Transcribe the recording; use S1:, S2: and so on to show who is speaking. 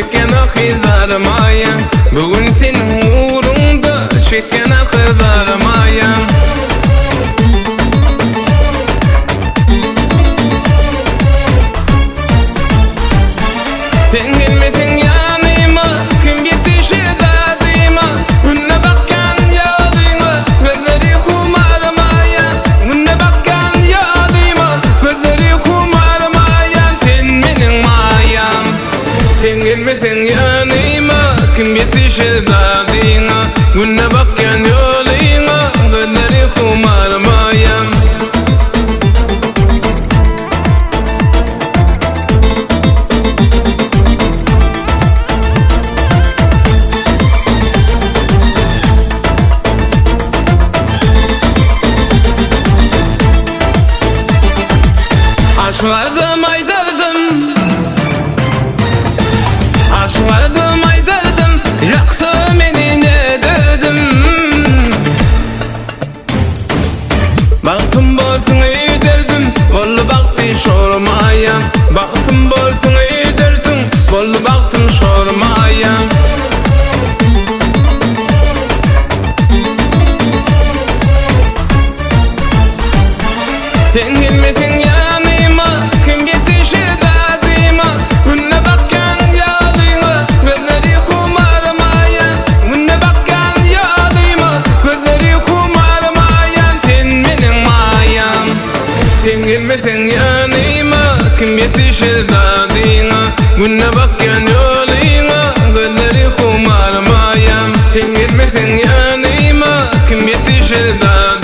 S1: çekene kızarmaya. Bugün senin uğrunda çekene kızarmaya. Sen gelmesin yanıma, kim yetişir dadıma. Önüne bakan yoluma, gözleri kumarmaya. Önüne bakan yoluma, gözleri kumarmaya. Sen benim mayam. Sen gelmesin yanıma, kim yetişir dadıma. Önüne bakan yoluma, gözleri kumarmaya. Aşvardım aydırdım, aşvardım aydırdım, yaksa beni ne derdim. Baktım bolsun öydürdüm, bollu baktı şormaya. Baktım bolsun öydürdüm, bollu baktım şormaya. Sen gelmesin yanıma, kim yetişir dadıma. Önüne bakan yoluma, gözleri kumarmaya. Önüne bakan yoluma, gözleri kumarmaya. Sen benim mayam. Sen gelmesin yanıma, kim yetişir dadıma. Önüne bakan yoluma, gözleri kumarmaya. Sen gelmesin yanıma, kim yetişir dadıma.